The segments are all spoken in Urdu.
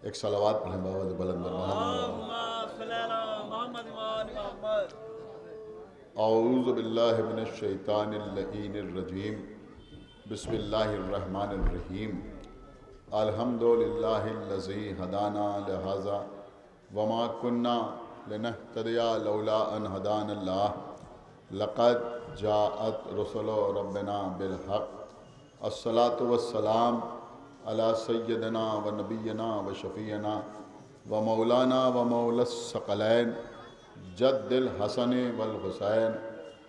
ایک صلوات پڑھیں باوجہ بلند اعوذ باللہ من الشیطان اللعین الرجیم بسم اللہ الرحمن الرحیم الحمدللہ الذی ہدانا لہذا وما کننا لنہتدی لولا ان ہدانا اللہ لقد جاءت رسل ربنا بالحق الصلاة والسلام علی سیدنا و نبینا و شفیعنا و مولانا و مولا الثقلین جد الحسن والحسین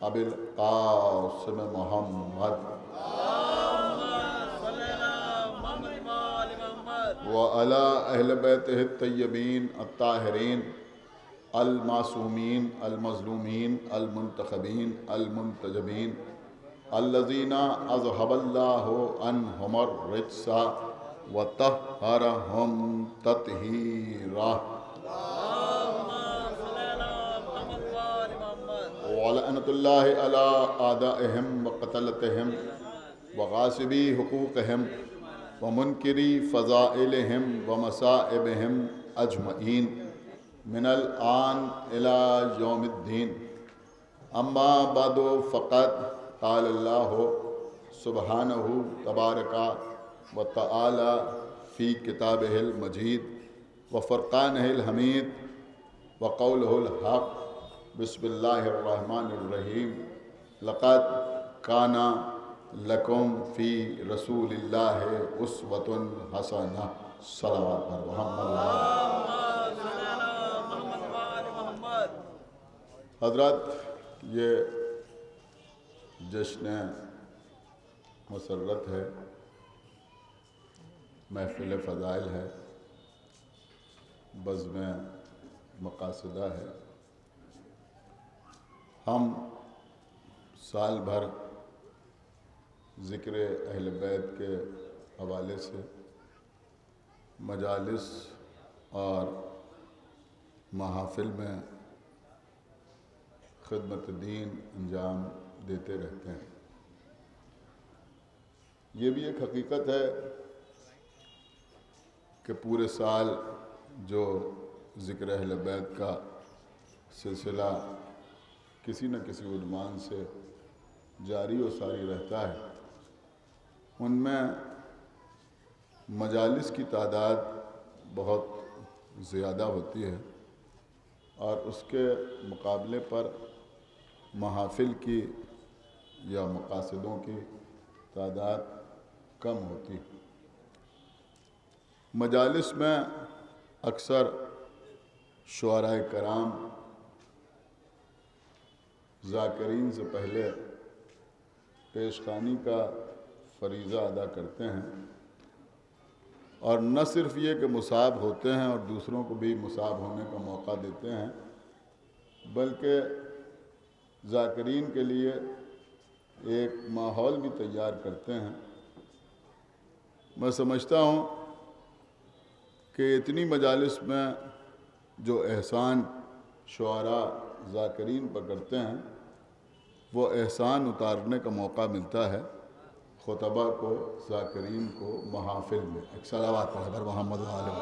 ابی القاسم محمد وعلی اہل بیتہ الطیبین الطاہرین المعصومین المظلومین المنتخبین المنتجبین الذین اذہب اللہ عنہم الرجس وطہرہم تطہیرا وَلَعْنَةُ اللَّهِ عَلَىٰ أَعْدَائِهِمْ وَقَتْلَتِهِمْ وَغَاصِبِي حُقُوقِهِمْ وَمُنْكِرِي فَضَائِلِهِمْ وَمَصَائِبِهِمْ أَجْمَعِينَ من الآن إلى يوم الدين أما بعد فقد قال الله سبحانه تبارك وتعالى في كتابه المجيد وفرقانه الحميد وقوله الحق بسم الله الرحمن الرحيم لقد كان لكم في رسول الله أسوة حسنة صلوات محمد حضرات، یہ جشن مسرت ہے، محفل فضائل ہے، بزم مقاصدہ ہے۔ ہم سال بھر ذکر اہل بیت کے حوالے سے مجالس اور محافل میں خدمت دین انجام دیتے رہتے ہیں۔ یہ بھی ایک حقیقت ہے کہ پورے سال جو ذکر اہل بیت کا سلسلہ کسی نہ کسی عنوان سے جاری و ساری رہتا ہے، ان میں مجالس کی تعداد بہت زیادہ ہوتی ہے اور اس کے مقابلے پر محافل کی یا مقاصدوں کی تعداد کم ہوتی ہے۔ مجالس میں اکثر شعراء کرام ذاکرین سے پہلے پیشخوانی کا فریضہ ادا کرتے ہیں، اور نہ صرف یہ کہ مصاب ہوتے ہیں اور دوسروں کو بھی مصاب ہونے کا موقع دیتے ہیں، بلکہ ذاکرین کے لیے ایک ماحول بھی تیار کرتے ہیں۔ میں سمجھتا ہوں کہ اتنی مجالس میں جو احسان شعراء ذاکرین پر کرتے ہیں، وہ احسان اتارنے کا موقع ملتا ہے خطبہ کو، ذاکرین کو محافل میں۔ ایک صلوات پڑھ کر محمد وآلہ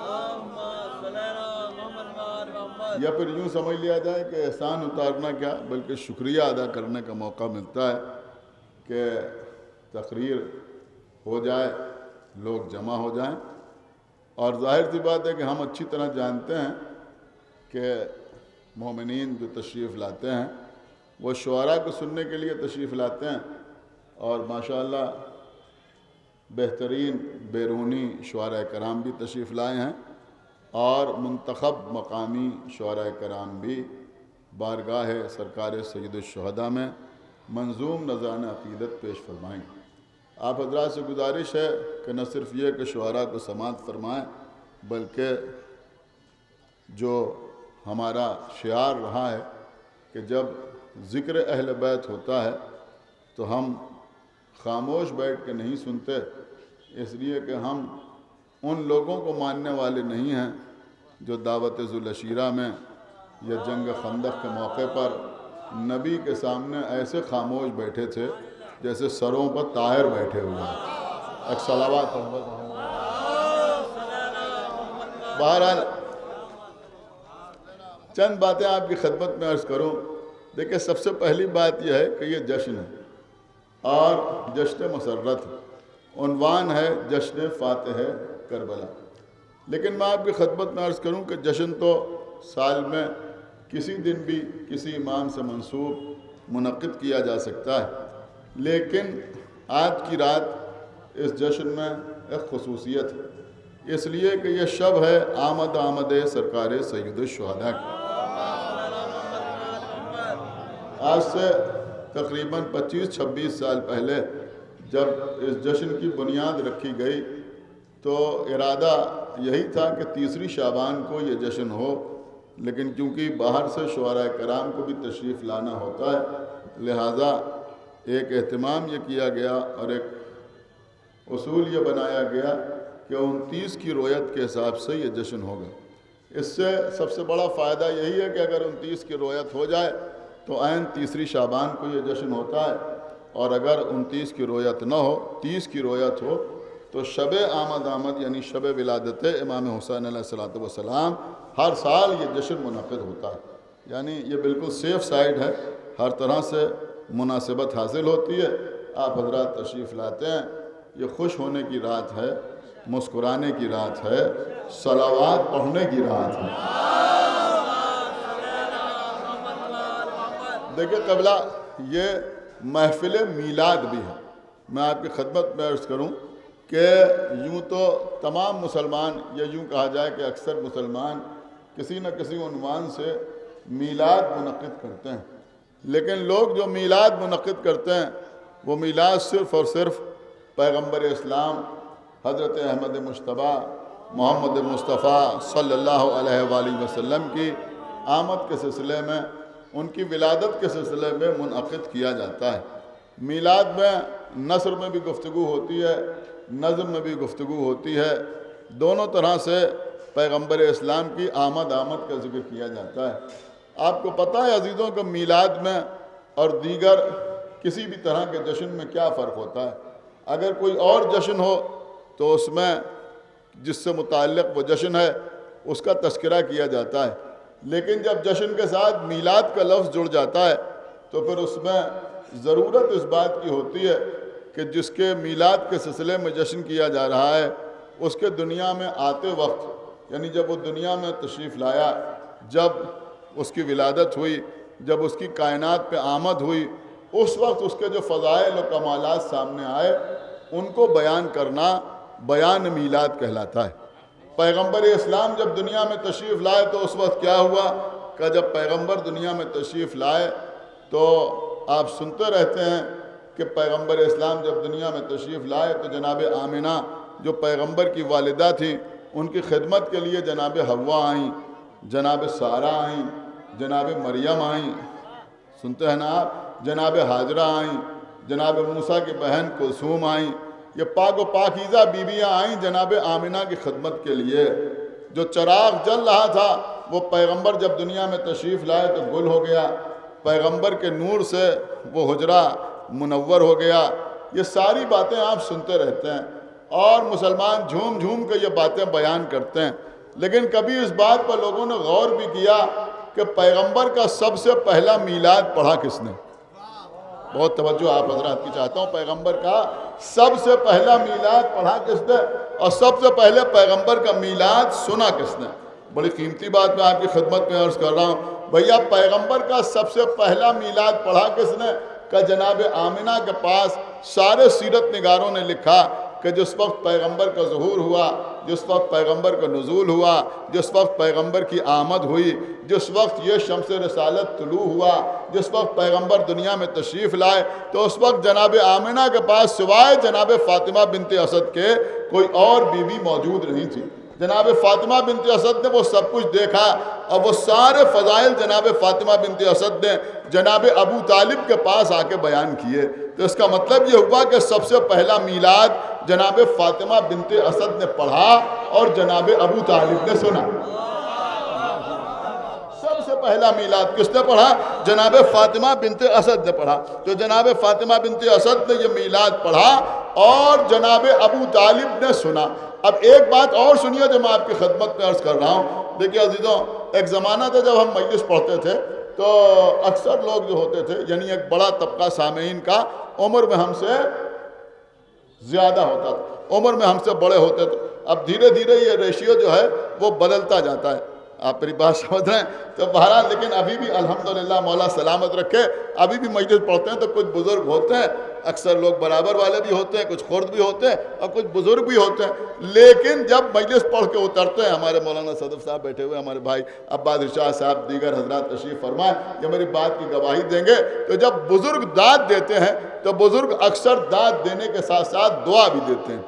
یا پھر یوں سمجھ لیا جائے کہ احسان اتارنا کیا بلکہ شکریہ ادا کرنے کا موقع ملتا ہے کہ تقریر ہو جائے، لوگ جمع ہو جائیں، اور ظاہر سی بات ہے کہ ہم اچھی طرح جانتے ہیں کہ مومنین جو تشریف لاتے ہیں وہ شعراء کو سننے کے لیے تشریف لاتے ہیں، اور ماشاءاللہ بہترین بیرونی شعراء کرام بھی تشریف لائے ہیں، اور منتخب مقامی شعراء کرام بھی بارگاہ سرکار سید الشہداء میں منظوم نذرانہ عقیدت پیش فرمائیں۔ آپ حضرات سے گزارش ہے کہ نہ صرف یہ کہ شعراء کو سماعت فرمائیں، بلکہ جو ہمارا شعار رہا ہے کہ جب ذکر اہل بیت ہوتا ہے تو ہم خاموش بیٹھ کے نہیں سنتے، اس لیے کہ ہم ان لوگوں کو ماننے والے نہیں ہیں جو دعوت ذوالعشیرہ میں یا جنگ خندق کے موقع پر نبی کے سامنے ایسے خاموش بیٹھے تھے جیسے سروں پر طائر بیٹھے ہوئے ہیں۔ ایک صلوات بہرحال چند باتیں آپ کی خدمت میں عرض کروں. دیکھیں، سب سے پہلی بات یہ ہے کہ یہ جشن ہے اور جشن مسرت عنوان ہے جشن فاتح کربلا. لیکن میں آپ کی خدمت میں عرض کروں کہ جشن تو سال میں کسی دن بھی کسی امام سے منسوب منعقد کیا جا سکتا ہے، لیکن آج کی رات اس جشن میں ایک خصوصیت ہے، اس لیے کہ یہ شب ہے آمد سرکار سید الشہداء کی. آج سے تقریباً 25-26 سال پہلے جب اس جشن کی بنیاد رکھی گئی تو ارادہ یہی تھا کہ 3 شعبان کو یہ جشن ہو، لیکن کیونکہ باہر سے شعراء کرام کو بھی تشریف لانا ہوتا ہے، لہٰذا ایک اہتمام یہ کیا گیا اور ایک اصول یہ بنایا گیا کہ 29 کی رویت کے حساب سے یہ جشن ہوگا. اس سے سب سے بڑا فائدہ یہی ہے کہ اگر 29 کی رویت ہو جائے تو عین 3 شعبان کو یہ جشن ہوتا ہے، اور اگر 29 کی رویت نہ ہو، 30 کی رویت ہو، تو شب آمد یعنی شب ولادت امام حسین علیہ السلام ہر سال یہ جشن منعقد ہوتا ہے. یعنی یہ بالکل سیف سائیڈ ہے، ہر طرح سے مناسبت حاصل ہوتی ہے. آپ حضرات تشریف لاتے ہیں، یہ خوش ہونے کی رات ہے، مسکرانے کی رات ہے، صلوات پڑھنے کی رات ہے. دیکھیں قبلہ، یہ محفل میلاد بھی ہے. میں آپ کی خدمت میں عرض کروں کہ یوں تو تمام مسلمان، یا یوں کہا جائے کہ اکثر مسلمان کسی نہ کسی عنوان سے میلاد منعقد کرتے ہیں، لیکن لوگ جو میلاد منعقد کرتے ہیں وہ میلاد صرف اور صرف پیغمبر اسلام حضرت احمد مجتبیٰ محمد مصطفیٰ صلی اللہ علیہ وآلہ وسلم کی آمد کے سلسلے میں، ان کی ولادت کے سلسلے میں منعقد کیا جاتا ہے. میلاد میں نثر میں بھی گفتگو ہوتی ہے، نظم میں بھی گفتگو ہوتی ہے، دونوں طرح سے پیغمبر اسلام کی آمد کا ذکر کیا جاتا ہے. آپ کو پتہ ہے عزیزوں کہ میلاد میں اور دیگر کسی بھی طرح کے جشن میں کیا فرق ہوتا ہے؟ اگر کوئی اور جشن ہو تو اس میں جس سے متعلق وہ جشن ہے اس کا تذکرہ کیا جاتا ہے، لیکن جب جشن کے ساتھ میلاد کا لفظ جڑ جاتا ہے تو پھر اس میں ضرورت اس بات کی ہوتی ہے کہ جس کے میلاد کے سلسلے میں جشن کیا جا رہا ہے اس کے دنیا میں آتے وقت، یعنی جب وہ دنیا میں تشریف لایا، جب اس کی ولادت ہوئی، جب اس کی کائنات پہ آمد ہوئی، اس وقت اس کے جو فضائل و کمالات سامنے آئے ان کو بیان کرنا بیان میلاد کہلاتا ہے. پیغمبر اسلام جب دنیا میں تشریف لائے تو اس وقت کیا ہوا کہ جب پیغمبر دنیا میں تشریف لائے تو آپ سنتے رہتے ہیں کہ پیغمبر اسلام جب دنیا میں تشریف لائے تو جناب آمنہ جو پیغمبر کی والدہ تھیں ان کی خدمت کے لیے جناب حوا آئیں، جناب سارہ آئیں، جناب مریم آئیں، سنتے ہیں نا آپ، جناب حاجرہ آئیں، جناب موسیٰ کی بہن کلثوم آئیں. یہ پاک و پاکیزہ بیویاں آئیں جناب آمنہ کی خدمت کے لیے. جو چراغ جل رہا تھا وہ پیغمبر جب دنیا میں تشریف لائے تو گل ہو گیا، پیغمبر کے نور سے وہ حجرہ منور ہو گیا. یہ ساری باتیں آپ سنتے رہتے ہیں اور مسلمان جھوم جھوم کے یہ باتیں بیان کرتے ہیں، لیکن کبھی اس بات پر لوگوں نے غور بھی کیا کہ پیغمبر کا سب سے پہلا میلاد پڑھا کس نے؟ بہت توجہ آپ حضرات کی چاہتا ہوں. پیغمبر کا سب سے پہلا میلاد پڑھا کس نے اور سب سے پہلے پیغمبر کا میلاد سنا کس نے؟ بڑی قیمتی بات میں آپ کی خدمت میں عرض کر رہا ہوں. بھیا پیغمبر کا سب سے پہلا میلاد پڑھا کس نے؟ کہ جناب آمنہ کے پاس سارے سیرت نگاروں نے لکھا کہ جس وقت پیغمبر کا ظہور ہوا، جس وقت پیغمبر کا نزول ہوا، جس وقت پیغمبر کی آمد ہوئی، جس وقت یہ شمس رسالت طلوع ہوا، جس وقت پیغمبر دنیا میں تشریف لائے تو اس وقت جناب آمنہ کے پاس سوائے جناب فاطمہ بنت اسد کے کوئی اور بیوی موجود نہیں تھی. جناب فاطمہ بنت اسد نے وہ سب کچھ دیکھا اور وہ سارے فضائل جناب فاطمہ بنت اسد نے جناب ابو طالب کے پاس آ کے بیان کیے. تو اس کا مطلب یہ ہوا کہ سب سے پہلا میلاد جناب فاطمہ بنت اسد نے پڑھا اور جناب ابو طالب نے سنا. سب سے پہلا میلاد کس نے پڑھا؟ جناب فاطمہ بنت اسد نے پڑھا. تو جناب فاطمہ بنت اسد نے یہ میلاد پڑھا اور جناب ابو طالب نے سنا. اب ایک بات اور سنیے جو میں آپ کی خدمت میں عرض کر رہا ہوں. دیکھیے عزیزوں، ایک زمانہ تھا جب ہم مجلس پڑھتے تھے تو اکثر لوگ جو ہوتے تھے، یعنی ایک بڑا طبقہ سامعین کا عمر میں ہم سے زیادہ ہوتا تھا، عمر میں ہم سے بڑے ہوتے تھے. اب دھیرے دھیرے یہ ریشیو جو ہے وہ بدلتا جاتا ہے. آپ میری بات سمجھ رہے ہیں؟ تو بہرحال لیکن ابھی بھی الحمدللہ مولا سلامت رکھے، ابھی بھی مجلس پڑھتے ہیں تو کچھ بزرگ ہوتے ہیں، اکثر لوگ برابر والے بھی ہوتے ہیں، کچھ خرد بھی ہوتے ہیں اور کچھ بزرگ بھی ہوتے ہیں. لیکن جب مجلس پڑھ کے اترتے ہیں، ہمارے مولانا صدف صاحب بیٹھے ہوئے، ہمارے بھائی عباد ارشاد صاحب، دیگر حضرات تشریف فرمائیں، یہ میری بات کی گواہی دیں گے. تو جب بزرگ داد دیتے ہیں تو بزرگ اکثر داد دینے کے ساتھ ساتھ دعا بھی دیتے ہیں.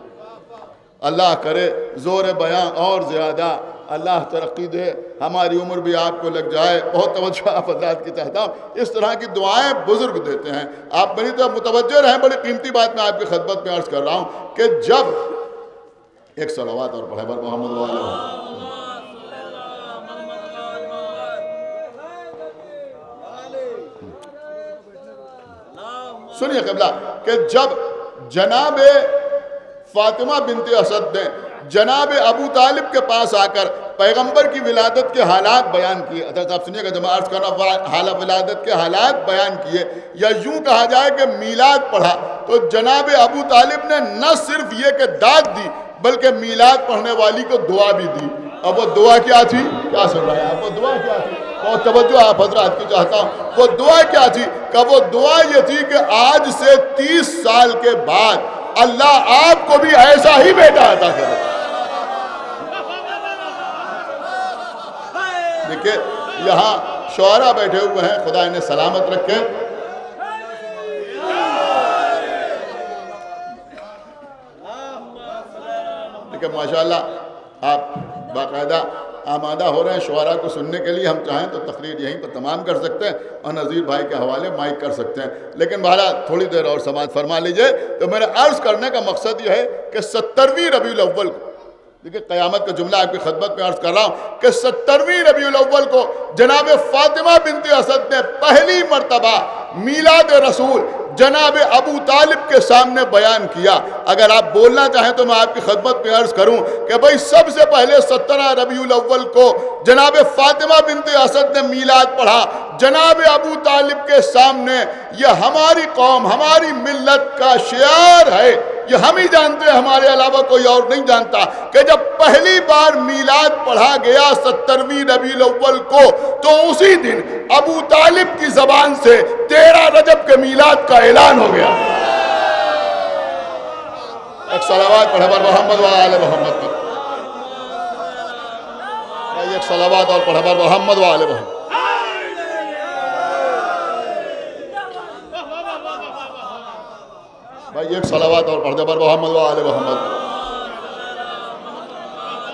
اللہ کرے زور بیاں اور زیادہ اللہ ترقی دے، ہماری عمر بھی آپ کو لگ جائے. بہت توجہ آپ حضرات کی چاہتا ہوں، اس طرح کی دعائیں بزرگ دیتے ہیں. آپ میری طرف متوجہ رہیں، بڑی قیمتی بات میں آپ کی خدمت میں عرض کر رہا ہوں کہ جب ایک صلوات اور پڑھے بر محمد وآلہ. سنیے قبلہ کہ جب جناب فاطمہ بنت اسد نے جناب ابو طالب کے پاس آ کر پیغمبر کی ولادت کے حالات بیان کیے. اچھا صاحب سنیے گا، جب میں عرض کرنا حالت ولادت کے حالات بیان کیے یا یوں کہا جائے کہ میلاد پڑھا، تو جناب ابو طالب نے نہ صرف یہ کہ داد دی بلکہ میلاد پڑھنے والی کو دعا بھی دی. اب وہ دعا کیا تھی؟ کیا سن رہا ہے آپ؟ وہ دعا کیا تھی؟ بہت توجہ آپ حضرات کی چاہتا ہوں. وہ دعا کیا تھی؟ کہ وہ دعا یہ تھی کہ آج سے 30 سال کے بعد اللہ آپ کو بھی ایسا ہی بیٹا عطا کرے. دیکھیں یہاں شعراء بیٹھے ہوئے ہیں، خدا انہیں سلامت رکھے. دیکھیں ماشاءاللہ آپ باقاعدہ آمادہ ہو رہے ہیں شعراء کو سننے کے لیے. ہم چاہیں تو تقریر یہیں پر تمام کر سکتے ہیں اور نذیر بھائی کے حوالے مائک کر سکتے ہیں، لیکن بہرحال تھوڑی دیر اور سماعت فرما لیجئے. تو میرا عرض کرنے کا مقصد یہ ہے کہ 17ویں ربیع الاول کو، دیکھیں قیامت کا جملہ آپ کی خدمت میں عرض کر رہا ہوں کہ 17ویں ربیع الاول کو جناب فاطمہ بنت اسد نے پہلی مرتبہ میلاد رسول جناب ابو طالب کے سامنے بیان کیا. اگر آپ بولنا چاہیں تو میں آپ کی خدمت میں عرض کروں کہ بھئی سب سے پہلے 17 ربیع الاول کو جناب فاطمہ بنت اسد نے میلاد پڑھا جناب ابو طالب کے سامنے. یہ ہماری قوم، ہماری ملت کا شعار ہے، یہ ہم ہی جانتے ہیں، ہمارے علاوہ کوئی اور نہیں جانتا کہ جب پہلی بار میلاد پڑھا گیا 17ویں ربیع الاول کو تو اسی دن ابو طالب کی زبان سے 13 رجب کے میلاد کا اعلان ہو گیا. ایک صلوات پڑھے بر محمد وآل محمد پر. ایک صلوات اور پڑھے بر محمد وآل محمد. بھائی ایک صلوات اور پڑھ دے بر محمد وآل محمد.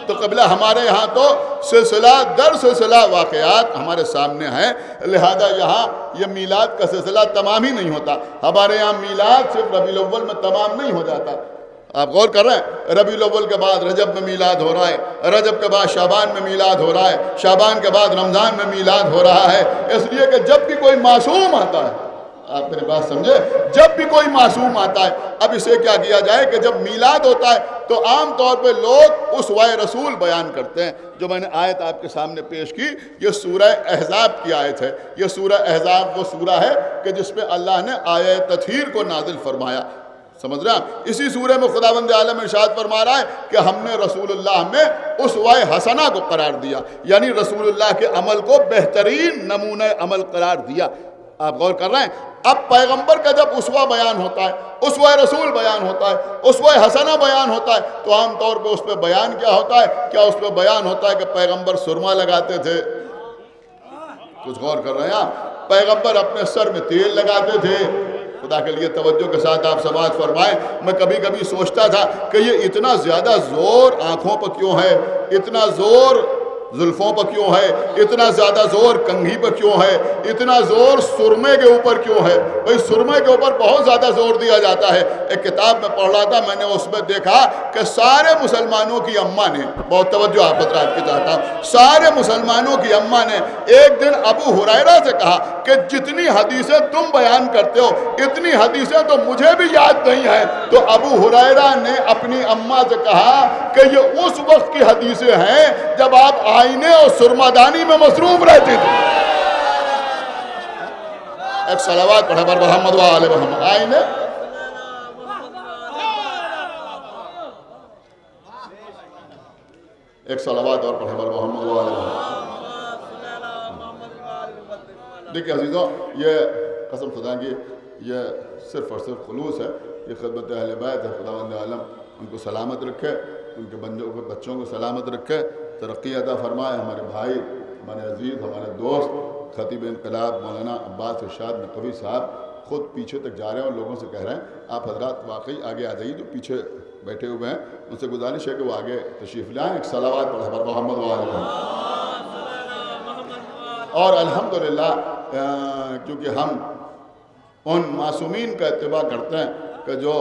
تو قبلہ ہمارے یہاں تو سلسلہ در سلسلہ واقعات ہمارے سامنے ہیں، لہذا یہاں یہ میلاد کا سلسلہ تمام ہی نہیں ہوتا. ہمارے یہاں میلاد صرف ربیع الاول میں تمام نہیں ہو جاتا. آپ غور کر رہے ہیں، ربیع الاول کے بعد رجب میں میلاد ہو رہا ہے، رجب کے بعد شعبان میں میلاد ہو رہا ہے، شعبان کے بعد رمضان میں میلاد ہو رہا ہے. اس لیے کہ جب بھی کوئی معصوم آتا ہے، آپ میری بات سمجھے، جب بھی کوئی معصوم آتا ہے، اب اسے کیا کیا جائے کہ جب میلاد ہوتا ہے تو عام طور پہ لوگ اسوہ رسول بیان کرتے ہیں. جو میں نے آیت آپ کے سامنے پیش کی یہ سورہ احزاب کی آیت ہے. یہ سورہ احزاب وہ سورہ ہے کہ جس پہ اللہ نے آیہ تطہیر کو نازل فرمایا. سمجھ رہے ہیں؟ اسی سورہ میں خداوند عالم ارشاد فرما رہا ہے کہ ہم نے رسول اللہ میں اسوہ حسنہ کو قرار دیا، یعنی رسول اللہ کے عمل کو بہترین نمونہ عمل قرار دیا. آپ غور کر رہے ہیں؟ اب پیغمبر کا جب اسوہ بیان ہوتا ہے، اسوہ رسول بیان ہوتا ہے، اسوہ حسنہ بیان ہوتا ہے، تو عام طور پہ اس پہ بیان کیا ہوتا ہے؟ کیا اس پہ بیان ہوتا ہے کہ پیغمبر سرما لگاتے تھے؟ کچھ غور کر رہے ہیں آپ؟ پیغمبر اپنے سر میں تیل لگاتے تھے. خدا کے لیے توجہ کے ساتھ آپ سماعت فرمائیں. میں کبھی کبھی سوچتا تھا کہ یہ اتنا زیادہ زور آنکھوں پر کیوں ہے، اتنا زور زلفوں پر کیوں ہے؟ اتنا زیادہ زور کنگھی پر کیوں ہے؟ اتنا زور سرمے کے اوپر کیوں ہے؟ بھئی سرمے کے اوپر بہت زیادہ زور دیا جاتا ہے۔ ایک کتاب میں پڑھ رہا تھا، میں نے اس میں دیکھا کہ سارے مسلمانوں کی اماں نے، بہت توجہ آپ حضرات کی چاہتا ہوں، سارے مسلمانوں کی اماں نے ایک دن ابو ہریرہ سے کہا کہ جتنی حدیثیں تم بیان کرتے ہو اتنی حدیثیں تو مجھے بھی یاد نہیں ہیں۔ تو ابو ہریرہ نے اپنی اماں سے کہا کہ یہ اس وقت کی حدیثیں ہیں جب آپ آئینے اور سرمادانی میں مصروف رہتے تھے۔ ایک صلوات پڑھے بر محمد و آل محمد۔ آئینے ایک صلوات اور پڑھے بر محمد و آل محمد۔ دیکھیں عزیزوں، یہ قسم خدا کی یہ صرف اور صرف خلوص ہے، یہ خدمت اہل بیت ہے۔ خداوند عالم ان کو سلامت رکھے، ان کے بچوں کو سلامت رکھے، ترقی عطا فرمائے۔ ہمارے بھائی، ہمارے عزیز، ہمارے دوست خطیب انقلاب مولانا عباس ارشاد نقوی صاحب خود پیچھے تک جا رہے ہیں اور لوگوں سے کہہ رہے ہیں آپ حضرات واقعی آگے آ جائیے۔ جو پیچھے بیٹھے ہوئے ہیں ان سے گزارش ہے کہ وہ آگے تشریف لائیں۔ ایک صلوات پڑھے بر محمد و آل محمد۔ اور الحمدللہ کیونکہ ہم ان معصومین کا اتباع کرتے ہیں کہ جو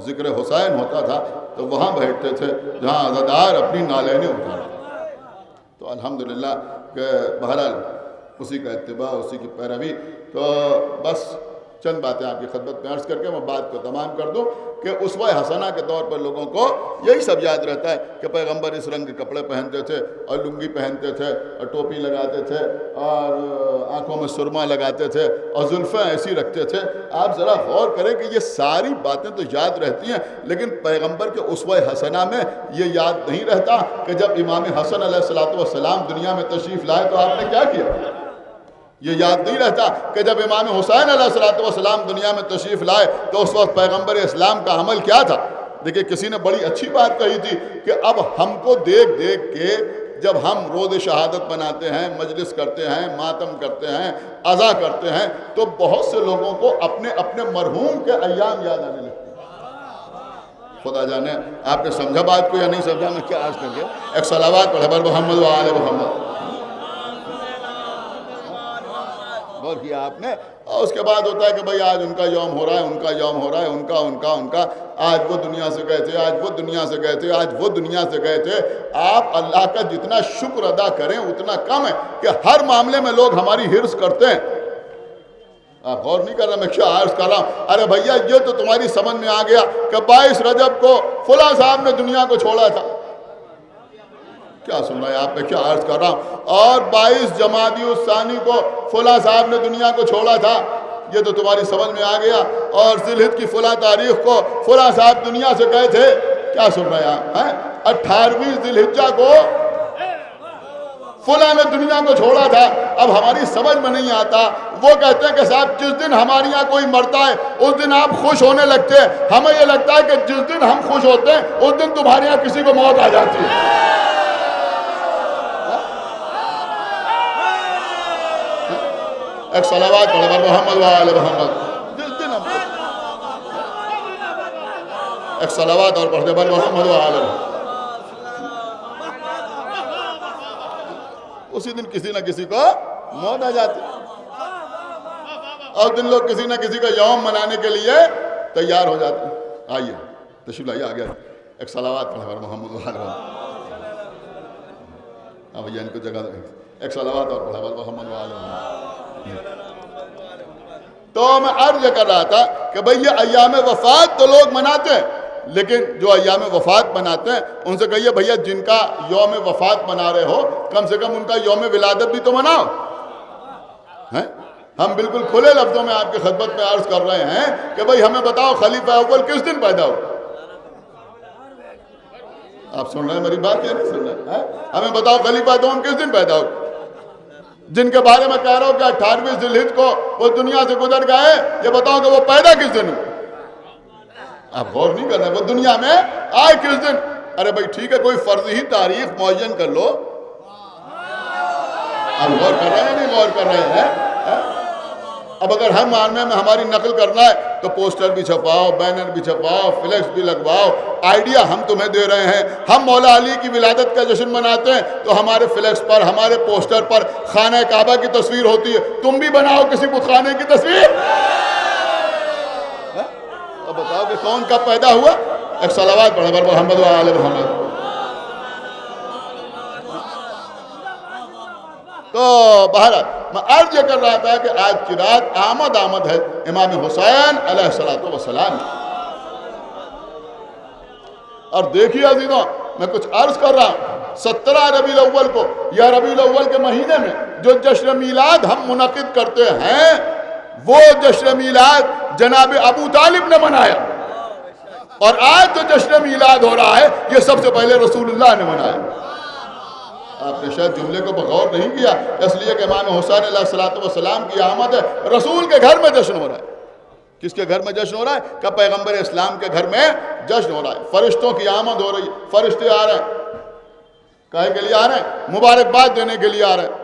ذکر حسین ہوتا تھا تو وہاں بیٹھتے تھے جہاں عزادار اپنی نالینیں اٹھاتے، تو الحمدللہ کہ بہرحال اسی کا اتباع، اسی کی پیروی۔ تو بس چند باتیں آپ کی خدمت میں عرض کر کے میں بات کو تمام کر دوں کہ اسوہ حسنہ کے طور پر لوگوں کو یہی سب یاد رہتا ہے کہ پیغمبر اس رنگ کے کپڑے پہنتے تھے اور لنگی پہنتے تھے اور ٹوپی لگاتے تھے اور آنکھوں میں سرما لگاتے تھے اور زلفیں ایسی رکھتے تھے۔ آپ ذرا غور کریں کہ یہ ساری باتیں تو یاد رہتی ہیں، لیکن پیغمبر کے اسوہ حسنہ میں یہ یاد نہیں رہتا کہ جب امام حسن علیہ السلام دنیا میں تشریف لائے تو آپ نے کیا کیا۔ یہ یاد نہیں رہتا کہ جب امام حسین علیہ السلام دنیا میں تشریف لائے تو اس وقت پیغمبر اسلام کا عمل کیا تھا۔ دیکھیں کسی نے بڑی اچھی بات کہی تھی کہ اب ہم کو دیکھ دیکھ کے جب ہم روز شہادت مناتے ہیں، مجلس کرتے ہیں، ماتم کرتے ہیں، عزا کرتے ہیں، تو بہت سے لوگوں کو اپنے اپنے مرحوم کے ایام یاد آنے لگتے ہیں۔ خدا جانے آپ نے سمجھا بات کو یا نہیں سمجھا، میں کیا عرض کر گیا۔ ایک صلوات پڑھے بر محمد و آل محمد۔ غور کیا آپ نے۔ اور اس کے بعد ہوتا ہے کہ بھئی آج ان کا یوم ہو رہا ہے، ان کا یوم ہو رہا ہے، ان کا آج وہ دنیا سے گئے تھے، آج وہ دنیا سے گئے تھے، آج وہ دنیا سے گئے تھے۔ آپ اللہ کا جتنا شکر ادا کریں اتنا کم ہے کہ ہر معاملے میں لوگ ہماری حرص کرتے ہیں۔ آپ غور نہیں کر رہے، میں کیا عرض کر رہا ہوں۔ ارے بھیا یہ تو تمہاری سمجھ میں آ گیا کہ 22 رجب کو فلاں صاحب نے دنیا کو چھوڑا تھا۔ کیا سن رہے ہیں آپ، میں کیا عرض کر رہا ہوں۔ اور 22 جمادی الثانی کو فلاں صاحب نے دنیا کو چھوڑا تھا، یہ تو تمہاری سمجھ میں آ گیا۔ اور ذی الحجہ کی فلاں تاریخ کو فلاں صاحب دنیا سے گئے تھے۔ کیا سن رہے ہیں آپ، 18ویں ذی الحجہ کو فلاں نے دنیا کو چھوڑا تھا۔ اب ہماری سمجھ میں نہیں آتا، وہ کہتے ہیں کہ صاحب جس دن ہمارے یہاں کوئی مرتا ہے اس دن آپ خوش ہونے لگتے ہیں، ہمیں یہ لگتا ہے کہ جس دن ہم خوش ہوتے ہیں اس دن تمہارے یہاں کسی کو موت آ جاتی ہے۔ ایک صلوات پڑھے بر محمد و آل محمد۔ جس دن ہم ایک صلوات اور پڑھے بر محمد و آل محمد، اسی دن کسی نہ کسی کو موت آ جاتی، اور دن لوگ کسی نہ کسی کا یوم منانے کے لیے تیار ہو جاتے ہیں۔ آئیے تشریف لائیے آگے، ایک صلوات پڑھے بر محمد و آل محمد۔ ہاں بھیا ان کو جگہ دیں، ایک صلوات اور پڑھے بر محمد و آل محمد۔ تو میں عرض کر رہا تھا کہ بھئی یہ ایام وفات تو لوگ مناتے ہیں، لیکن جو ایام وفات مناتے ہیں ان سے کہیے بھیا جن کا یوم وفات منا رہے ہو کم سے کم ان کا یوم ولادت بھی تو مناؤ۔ ہم بالکل کھلے لفظوں میں آپ کی خدمت میں عرض کر رہے ہیں کہ بھئی ہمیں بتاؤ خلیفہ اول کس دن پیدا ہو۔ آپ سن رہے ہیں میری بات یا نہیں سن رہے ہیں؟ ہمیں بتاؤ خلیفہ دوم کس دن پیدا ہو، جن کے بارے میں کہہ رہا ہوں کہ 18ویں ذی الحجہ کو وہ دنیا سے گزر گئے، یہ بتاؤ کہ وہ پیدا کس دن ہو۔ آپ غور نہیں کر رہے، وہ دنیا میں آئے کس دن۔ ارے بھائی ٹھیک ہے کوئی فرضی تاریخ معین کر لو۔ آپ غور کر رہے ہیں نہیں غور کر رہے ہیں؟ اب اگر ہر معاملے میں ہماری نقل کرنا ہے تو پوسٹر بھی چھپاؤ، بینر بھی چھپاؤ، فلیکس بھی لگواؤ، آئیڈیا ہم تمہیں دے رہے ہیں۔ ہم مولا علی کی ولادت کا جشن مناتے ہیں تو ہمارے فلیکس پر، ہمارے پوسٹر پر خانہ کعبہ کی تصویر ہوتی ہے، تم بھی بناؤ کسی بت خانے کی تصویر۔ اب بتاؤ کہ کون کب پیدا ہوا؟ ایک صلوات پڑھیں بر محمد و آل محمد۔ تو بہرحال میں عرض یہ کر رہا تھا کہ آج کی رات آمد ہے امام حسین علیہ السلام۔ اور دیکھیے عزیزوں، میں کچھ عرض کر رہا ہوں، 17 ربیع الاول کو یا ربیع الاول کے مہینے میں جو جشن میلاد ہم منعقد کرتے ہیں، وہ جشن میلاد جناب ابو طالب نے منایا، اور آج جو جشن میلاد ہو رہا ہے یہ سب سے پہلے رسول اللہ نے منایا۔ آپ نے شاید جملے کو بغور نہیں کیا، اس لیے کہ امام حسین علیہ السلام کی آمد ہے، رسول کے گھر میں جشن ہو رہا ہے۔ کس کے گھر میں جشن ہو رہا ہے؟ کہ پیغمبر اسلام کے گھر میں جشن ہو رہا ہے۔ فرشتوں کی آمد ہو رہی ہے، فرشتے آ رہے ہیں، کہے کے لیے آ رہے ہیں؟ مبارکباد دینے کے لیے آ رہے ہیں۔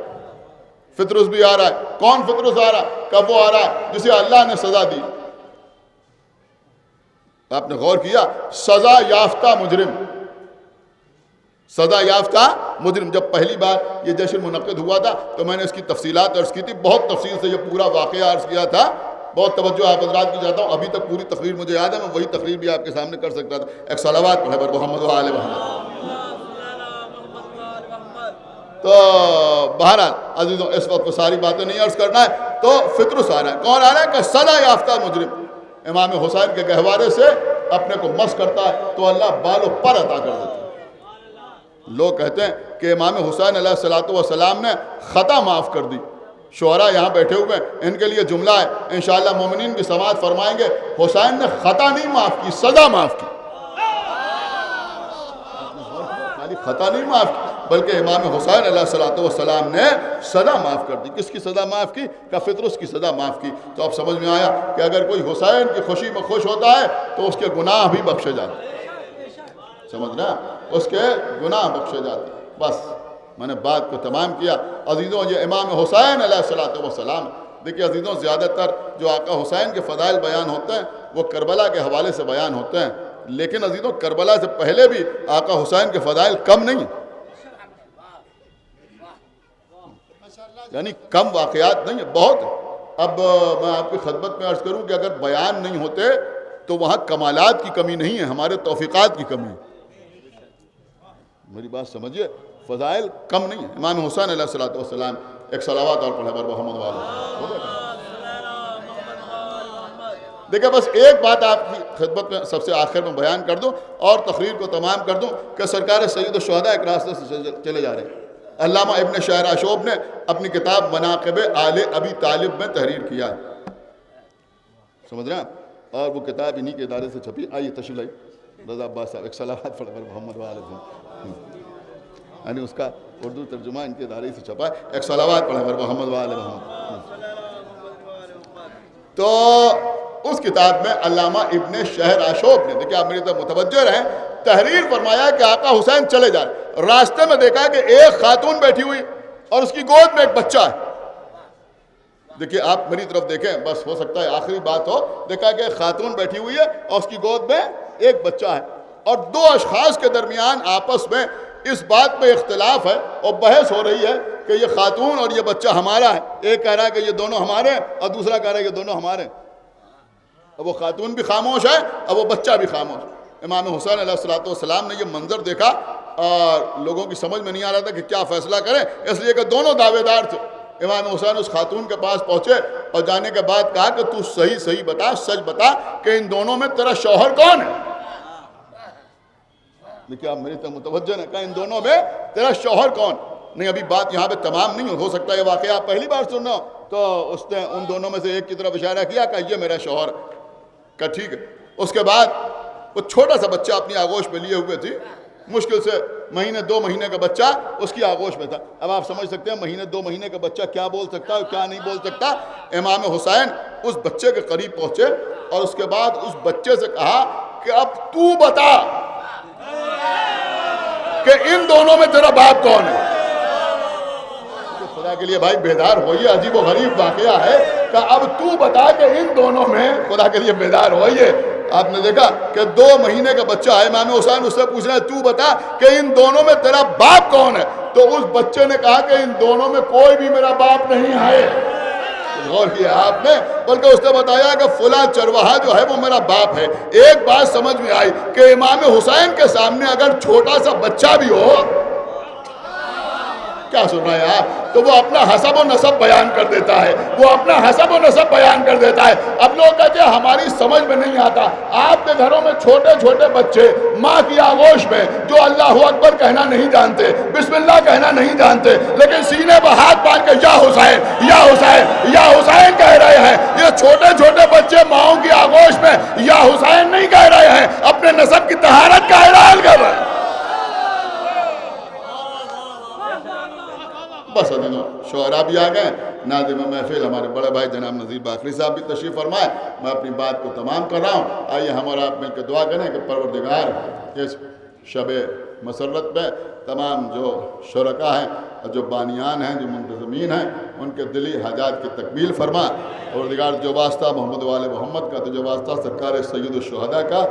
فطرس بھی آ رہا ہے۔ کون فطرس آ رہا ہے؟ کب وہ آ رہا ہے جسے اللہ نے سزا دی۔ آپ نے غور کیا؟ سزا یافتہ مجرم، سزا یافتہ مجرم۔ جب پہلی بار یہ جشن منعقد ہوا تھا تو میں نے اس کی تفصیلات عرض کی تھی، بہت تفصیل سے یہ پورا واقعہ عرض کیا تھا، بہت توجہ آپ حضرات کی چاہتا ہوں۔ ابھی تک پوری تقریر مجھے یاد ہے، میں وہی تقریر بھی آپ کے سامنے کر سکتا تھا۔ ایک صلوات پڑھے بر محمد و آل محمد۔ تو بہرحال عزیزوں، اس وقت کو ساری باتیں نہیں عرض کرنا ہے، تو فطرس آ رہا ہے۔ کون آ رہا ہے؟ کہ سزا یافتہ مجرم امام حسین کے گہوارے سے اپنے کو مس کرتا ہے تو اللہ بال و پر عطا کر دیتا ہے۔ لوگ کہتے ہیں کہ امام حسین علیہ السلام نے خطا معاف کر دی۔ شعراء یہاں بیٹھے ہوئے ہیں، ان کے لیے جملہ ہے، انشاءاللہ مومنین بھی سماعت فرمائیں گے۔ حسین نے خطا نہیں معاف کی، سزا معاف کی۔ خالی خطا نہیں معاف کی بلکہ امام حسین علیہ السلام نے سزا معاف کر دی۔ کس کی سزا معاف کی؟ کہ فطرس کی سزا معاف کی۔ تو اب سمجھ میں آیا کہ اگر کوئی حسین کی خوشی میں خوش ہوتا ہے تو اس کے گناہ بھی بخشے جاتے ہیں۔ سمجھنا؟ اس کے گناہ بخشے جاتے ہیں۔ بس میں نے بات کو تمام کیا۔ عزیزوں، یہ امام حسین علیہ السلام، دیکھیے عزیزوں، زیادہ تر جو آقا حسین کے فضائل بیان ہوتے ہیں وہ کربلا کے حوالے سے بیان ہوتے ہیں، لیکن عزیزوں کربلا سے پہلے بھی آقا حسین کے فضائل کم نہیں ہیں، یعنی کم واقعات نہیں ہیں، بہت ہیں۔ اب میں آپ کی خدمت میں عرض کروں کہ اگر بیان نہیں ہوتے تو وہاں کمالات کی کمی نہیں ہے، ہمارے توفیقات کی کمی ہے۔ میری بات سمجھیے، فضائل کم نہیں ہیں۔ امام حسین علیہ السلام، ایک صلوات اور پڑھے بر محمد والے۔ دیکھیں بس ایک بات آپ کی خدمت میں سب سے آخر میں بیان کر دوں اور تقریر کو تمام کر دوں کہ سرکار سید الشہداء ایک راستے سے چلے جا رہے ہیں۔ علامہ ابن شہر آشوب نے اپنی کتاب مناقب آل ابی طالب میں تحریر کیا ہے، سمجھ رہے ہیں؟ اور وہ کتاب انہی کے ادارے سے چھپی۔ آئیے تشریف لائیے رضا عباس صاحب، ایک صلوات پڑھے بر محمد والے، یعنی اس کا اردو ترجمہ ان کے ادارے سے چھپا ہے۔ ایک صلوات پڑھے بر محمد والے محمد۔ تو اس کتاب میں علامہ ابن شہر آشوب نے، دیکھیں آپ میری طرف متوجہ رہیں، تحریر فرمایا کہ آقا حسین چلے جا رہے، راستے میں دیکھا کہ ایک خاتون بیٹھی ہوئی اور اس کی گود میں ایک بچہ ہے۔ دیکھیں آپ میری طرف دیکھیں، بس ہو سکتا ہے آخری بات ہو۔ دیکھا کہ ایک خاتون بیٹھی ہوئی ہے اور اس کی گود میں ایک بچہ ہے، اور دو اشخاص کے درمیان آپس میں اس بات پہ اختلاف ہے اور بحث ہو رہی ہے کہ یہ خاتون اور یہ بچہ ہمارا ہے۔ ایک کہہ رہا ہے کہ یہ دونوں ہمارے ہیں اور دوسرا کہہ رہا ہے کہ دونوں ہمارے ہیں۔ اب وہ خاتون بھی خاموش ہے، اب وہ بچہ بھی خاموش ہے۔ امام حسین علیہ السلام نے یہ منظر دیکھا اور لوگوں کی سمجھ میں نہیں آ رہا تھا کہ کیا فیصلہ کریں، اس لیے کہ دونوں دعوے دار تھے۔ امام حسین اس خاتون کے پاس پہنچے اور جانے کے بعد کہا کہ تو صحیح بتا، سچ بتا کہ ان دونوں میں تیرا شوہر کون ہے؟ لیکن آپ میری طرف متوجہ نے کہا ان دونوں میں تیرا شوہر کون؟ نہیں، ابھی بات یہاں پہ تمام نہیں ہو سکتا یہ واقعہ آپ پہلی بار سن رہے ہو۔ تو اس نے ان دونوں میں سے ایک کی طرف اشارہ کیا کہ یہ میرا شوہر ہے۔ کہا ٹھیک ہے۔ اس کے بعد وہ چھوٹا سا بچہ اپنی آغوش پہ لیے ہوئے تھی، مشکل سے مہینے 2 مہینے کا بچہ اس کی آغوش میں تھا۔ اب آپ سمجھ سکتے ہیں مہینے 2 مہینے کا بچہ کیا بول سکتا ہے اور کیا نہیں بول سکتا۔ امام حسین اس بچے کے قریب پہنچے اور اس کے بعد اس بچے سے کہا کہ اب تو بتا کہ ان دونوں میں تیرا باپ کون ہے؟ خدا کے لیے بھائی بیدار ہوئیے، عجیب و غریب واقعہ ہے کہ اب تو بتا کہ ان دونوں میں، خدا کے لیے بیدار ہوئیے. آپ نے دیکھا کہ 2 مہینے کا بچہ ہے امام حسین، اس سے پوچھ رہا ہے تو بتا کہ ان دونوں میں تیرا باپ کون ہے؟ تو اس بچے نے کہا کہ ان دونوں میں کوئی بھی میرا باپ نہیں ہے. غور کیا آپ نے؟ بلکہ اس نے بتایا کہ فلاں چرواہا جو ہے وہ میرا باپ ہے. ایک بات سمجھ میں آئی کہ امام حسین کے سامنے اگر چھوٹا سا بچہ بھی ہو، کیا سن رہے ہیں آپ، تو وہ اپنا حسب و نسب بیان کر دیتا ہے، وہ اپنا حسب و نسب بیان کر دیتا ہے. اب لوگ کہتے ہیں ہماری سمجھ میں نہیں آتا. آپ کے گھروں میں چھوٹے چھوٹے بچے ماں کی آغوش میں جو اللہ اکبر کہنا نہیں جانتے، بسم اللہ کہنا نہیں جانتے، لیکن سینے پر ہاتھ باندھ کے یا حسین یا حسین یا حسین کہہ رہے ہیں. یہ چھوٹے چھوٹے بچے ماؤں کی آغوش میں یا حسین نہیں کہہ رہے ہیں، اپنے نسب کی طہارت کا اعلان کر رہے ہیں. بس شعراء بھی آ گئے. ناظم محفل ہمارے بڑے بھائی جناب نذیر باقری صاحب بھی تشریف فرمائے. میں اپنی بات کو تمام کر رہا ہوں. آئیے ہم اور آپ مل کے دعا کریں کہ پروردگار اس شب مسرت میں تمام جو شرکا ہیں، جو بانیان ہیں، جو منتظمین ہیں، ان کے دلی حاجات کی تکمیل فرما. پروردگار جو واسطہ محمد وآل محمد کا، تو جو واسطہ سرکار سید الشہداء کا،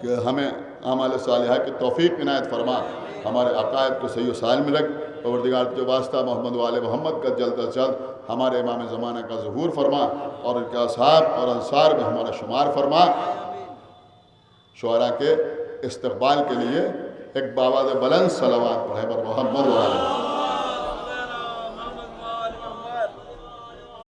کہ ہمیں اعمال صالحہ کی توفیق عنایت فرما. ہمارے عقائد کو صحیح و سالم رکھ. پروردگار جو واسطہ محمد وآل محمد کا جلد از جلد ہمارے امام زمانہ کا ظہور فرما، اور ان کے اصحاب اور انصار میں ہمارا شمار فرما. شعراء کے استقبال کے لیے ایک باواز بلند صلوات پڑھے بر محمد وآل